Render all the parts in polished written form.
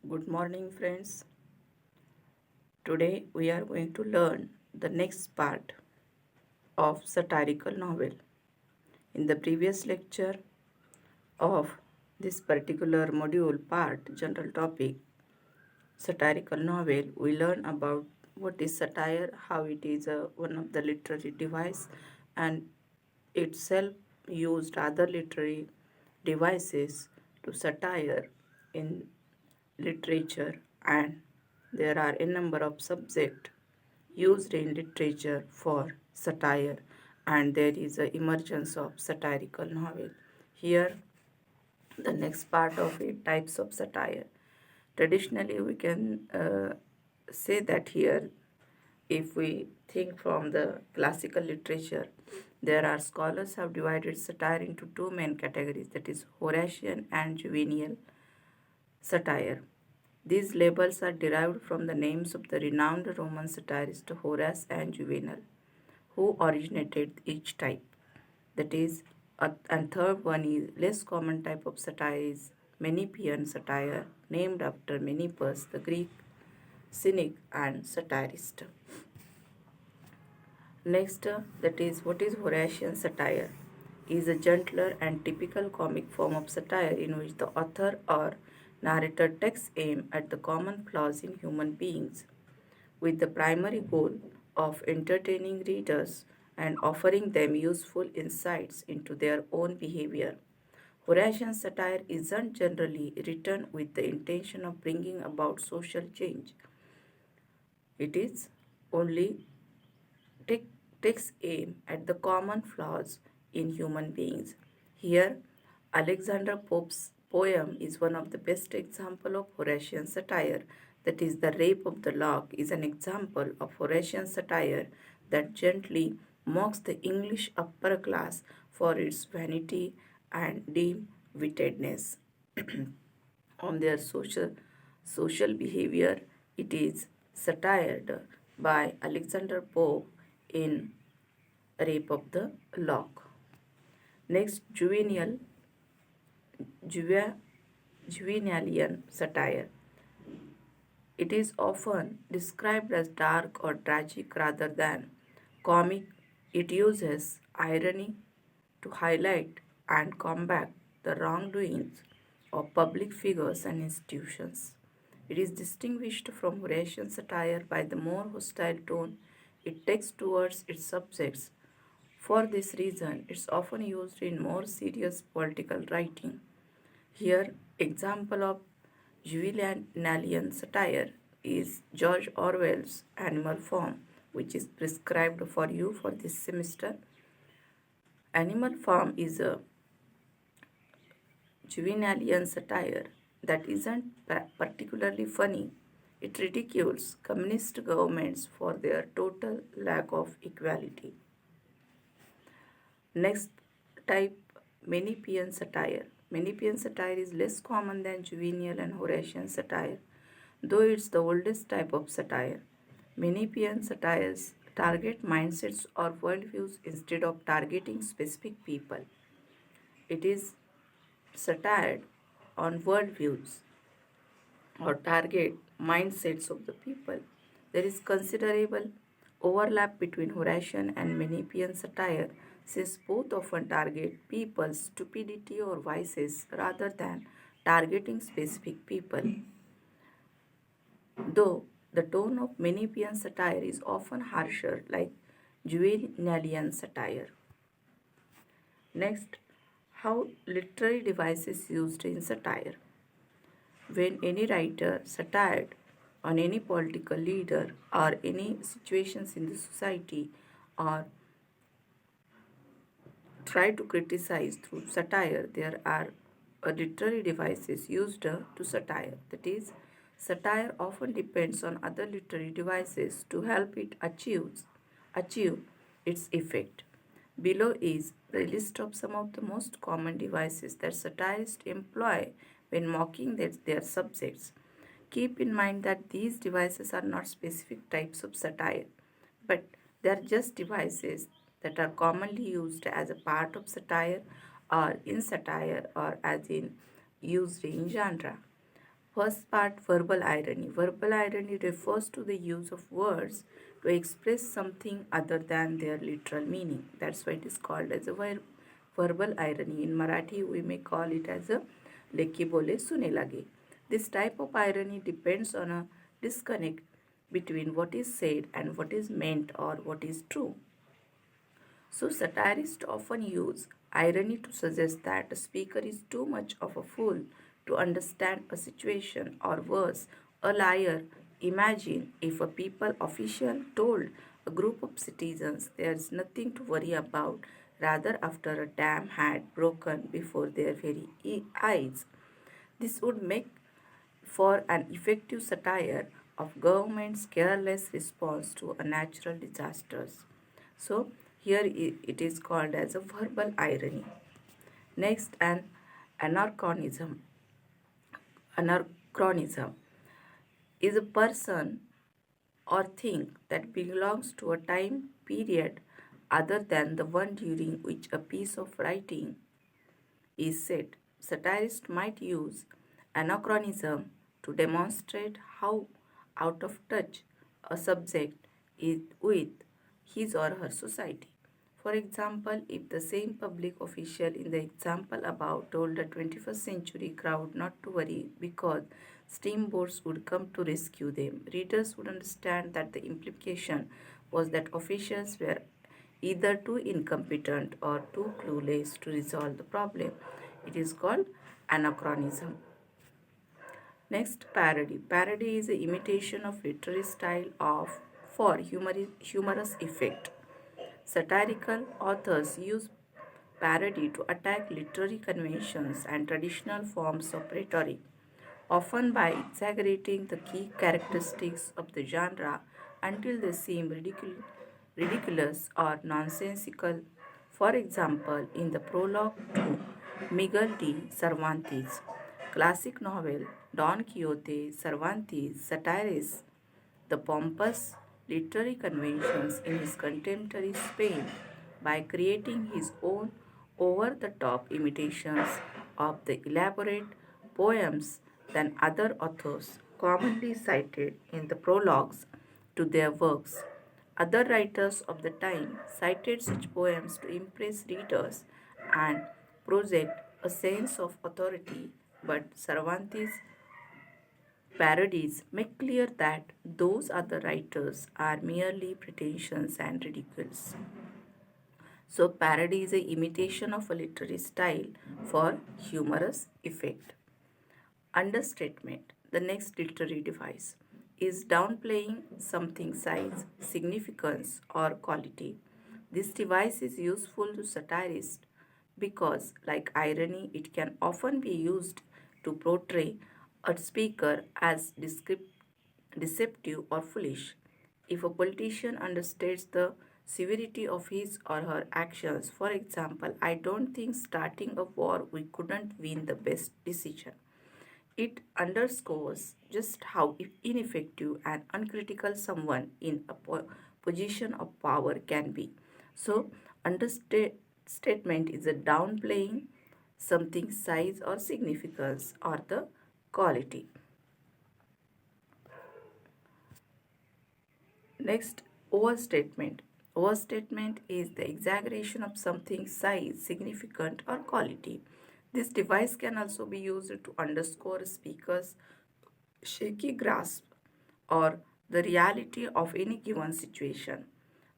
Good morning, friends. Today we are going to learn the next part of satirical novel. In the previous lecture of this particular module part, general topic, satirical novel, we learn about what is satire, how it is one of the literary device, and itself used other literary devices to satire in literature, and there are a number of subjects used in literature for satire, and there is a emergence of satirical novel. Here the next part of it, types of satire. Traditionally we can say that here, if we think from the classical literature, there are scholars have divided satire into two main categories, that is Horatian and Juvenile satire. These labels are derived from the names of the renowned Roman satirist Horace and Juvenal, who originated each type. That is, and third one is less common type of satire is Menippean satire, named after Menippus, the Greek cynic and satirist. Next, that is what is Horatian satire? Is a gentler and typical comic form of satire in which the author or narrator takes aim at the common flaws in human beings, with the primary goal of entertaining readers and offering them useful insights into their own behavior. Horatian satire isn't generally written with the intention of bringing about social change. It is only take, takes aim at the common flaws in human beings. Here, Alexander Pope's poem is one of the best example of Horatian satire. That is, the rape of the lock is an example of Horatian satire that gently mocks the English upper class for its vanity and dim-wittedness. On their social behavior, it is satired by Alexander Pope in Rape of the Lock. Next, Juvenalian satire. It is often described as dark or tragic rather than comic. It uses irony to highlight and combat the wrongdoings of public figures and institutions. It is distinguished from Horatian satire by the more hostile tone it takes towards its subjects. For this reason, it is often used in more serious political writing. Here, example of Juvenalian satire is George Orwell's Animal Farm, which is prescribed for you for this semester. Animal Farm is a Juvenalian satire that isn't particularly funny. It ridicules communist governments for their total lack of equality. Next type, Menippean satire. Menippean satire is less common than Juvenile and Horatian satire, though it's the oldest type of satire. Menippean satires target mindsets or worldviews instead of targeting specific people. It is satire on worldviews or target mindsets of the people. There is considerable overlap between Horatian and Menippean satire, since both often target people's stupidity or vices rather than targeting specific people. Though the tone of Menippean satire is often harsher, like Juvenalian satire. Next, how literary devices used in satire. When any writer satired on any political leader or any situations in the society or try to criticize through satire, there are literary devices used to satire. That is, satire often depends on other literary devices to help it achieve its effect. Below is the list of some of the most common devices that satirists employ when mocking their subjects. Keep in mind that these devices are not specific types of satire, but they are just devices that are commonly used as a part of satire or in satire or as in used in genre. First part, verbal irony. Verbal irony refers to the use of words to express something other than their literal meaning. That's why it is called as a verbal irony. In Marathi, we may call it as a leki bole sune lage. This type of irony depends on a disconnect between what is said and what is meant or what is true. So, satirists often use irony to suggest that a speaker is too much of a fool to understand a situation, or worse, a liar. Imagine if a people official told a group of citizens there is nothing to worry about, rather, after a dam had broken before their very eyes. This would make for an effective satire of government's careless response to a natural disasters. So here it is called as a verbal irony. Next, an anachronism. Anachronism is a person or thing that belongs to a time period other than the one during which a piece of writing is said. Satirists might use anachronism to demonstrate how out of touch a subject is with his or her society. For example, if the same public official in the example above told the 21st century crowd not to worry because steamboats would come to rescue them, readers would understand that the implication was that officials were either too incompetent or too clueless to resolve the problem. It is called anachronism. Next, parody. Parody is an imitation of literary style of for humorous effect. Satirical authors use parody to attack literary conventions and traditional forms of rhetoric, often by exaggerating the key characteristics of the genre until they seem ridiculous or nonsensical. For example, in the prologue to Miguel de Cervantes' classic novel Don Quixote, Cervantes satires the pompous literary conventions in his contemporary Spain by creating his own over the top imitations of the elaborate poems than other authors commonly cited in the prologues to their works. Other writers of the time cited such poems to impress readers and project a sense of authority, but Cervantes' parodies make clear that those other writers are merely pretensions and ridicules. So, parody is a imitation of a literary style for humorous effect. Understatement, the next literary device, is downplaying something's size, significance, or quality. This device is useful to satirists because, like irony, it can often be used to portray a speaker as deceptive or foolish. If a politician understates the severity of his or her actions, for example, I don't think starting a war we couldn't win the best decision. It underscores just how ineffective and uncritical someone in a position of power can be. So, understatement is a downplaying something's size or significance or the quality. Next, overstatement. Overstatement is the exaggeration of something's size, significance, or quality. This device can also be used to underscore a speaker's shaky grasp or the reality of any given situation.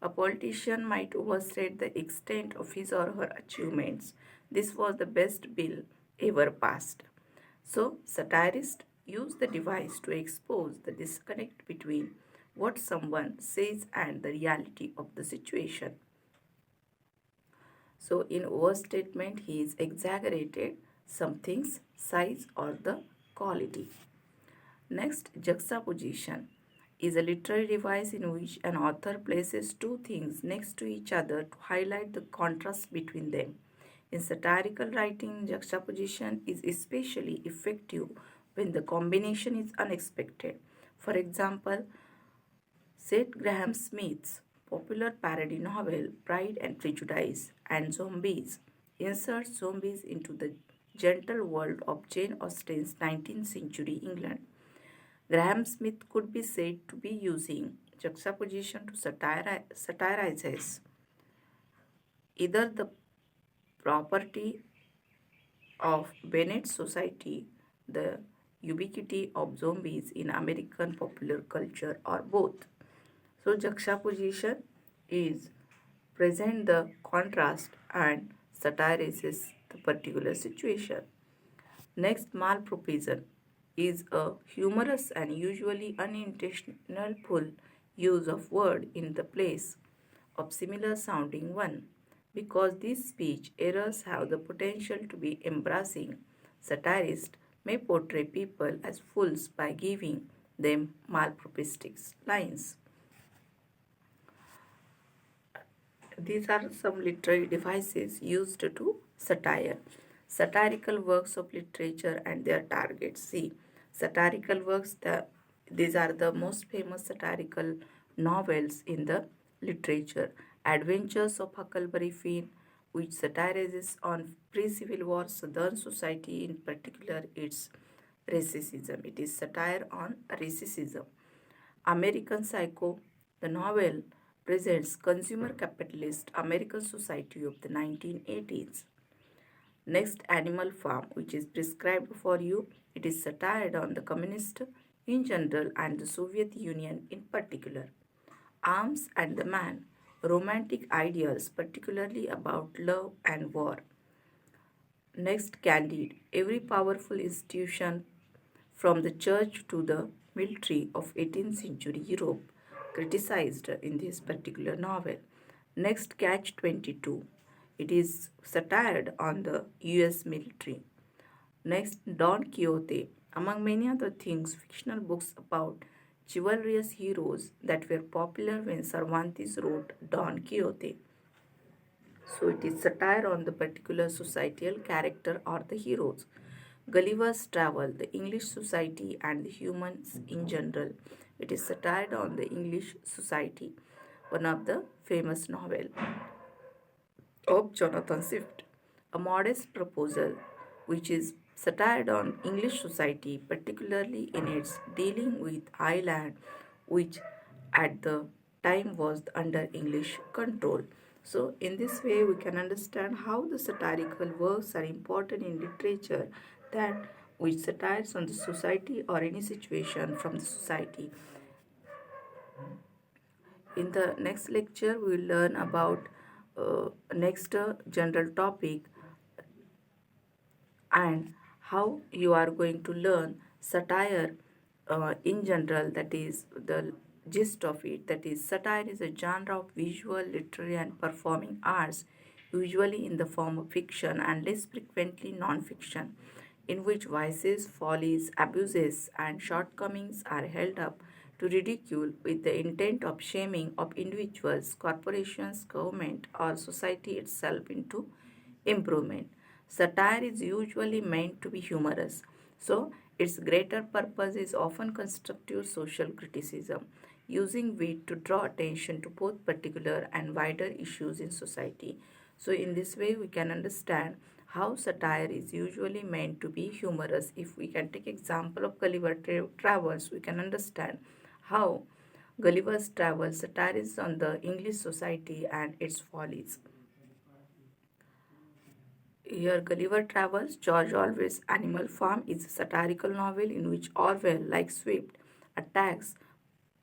A politician might overstate the extent of his or her achievements. This was the best bill ever passed. So, satirists use the device to expose the disconnect between what someone says and the reality of the situation. So, in overstatement, he is exaggerated something's size or the quality. Next, juxtaposition is a literary device in which an author places two things next to each other to highlight the contrast between them. In satirical writing, juxtaposition is especially effective when the combination is unexpected. For example, Seth Graham Smith's popular parody novel Pride and Prejudice and Zombies inserts zombies into the gentle world of Jane Austen's 19th century England. Graham Smith could be said to be using juxtaposition to satirizes either the property of Bennett's society, the ubiquity of zombies in American popular culture, or both. So, juxtaposition is present the contrast and satirizes the particular situation. Next, malproposal is a humorous and usually unintentional use of word in the place of similar sounding one. Because these speech errors have the potential to be embarrassing, satirists may portray people as fools by giving them malproposed lines. These are some literary devices used to satire. Satirical works of literature and their targets. See, satirical works, these are the most famous satirical novels in the literature. Adventures of Huckleberry Finn, which satirizes on pre-Civil War Southern society, in particular its racism. It is satire on racism. American Psycho, the novel presents consumer capitalist American society of the 1980s. Next, Animal Farm, which is prescribed for you. It is satire on the communist in general and the Soviet Union in particular. Arms and the Man, romantic ideals, particularly about love and war. Next, Candide, every powerful institution from the church to the military of 18th century Europe criticized in this particular novel. Next, Catch 22. It is satire on the US military. Next, Don Quixote. Among many other things, fictional books about chivalrous heroes that were popular when Cervantes wrote Don Quixote. So it is satire on the particular societal character or the heroes. Gulliver's Travel, the English society and the humans in general. It is satire on the English society, one of the famous novel of Jonathan Swift. A Modest Proposal, which is satire on English society, particularly in its dealing with Ireland, which at the time was under English control. So, in this way, we can understand how the satirical works are important in literature, that which satires on the society or any situation from the society. In the next lecture, we will learn about next general topic and how you are going to learn satire in general, that is the gist of it. That is, satire is a genre of visual, literary and performing arts, usually in the form of fiction and less frequently non-fiction, in which vices, follies, abuses and shortcomings are held up to ridicule with the intent of shaming of individuals, corporations, government or society itself into improvement. Satire is usually meant to be humorous, so its greater purpose is often constructive social criticism, using wit to draw attention to both particular and wider issues in society. So, in this way, we can understand how satire is usually meant to be humorous. If we can take example of Gulliver Travels, we can understand how Gulliver's Travels satirizes on the English society and its follies. Here, Gulliver Travels, George Orwell's Animal Farm is a satirical novel in which Orwell, like Swift, attacks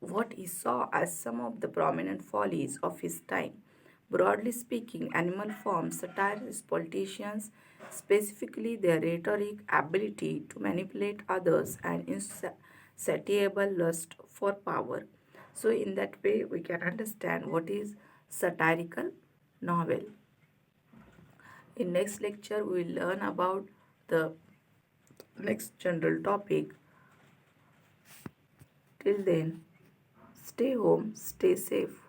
what he saw as some of the prominent follies of his time. Broadly speaking, Animal Farm satirizes politicians, specifically their rhetoric, ability to manipulate others, and insatiable lust for power. So, in that way, we can understand what is satirical novel. In next lecture, we will learn about the next general topic. Till then, stay home, stay safe.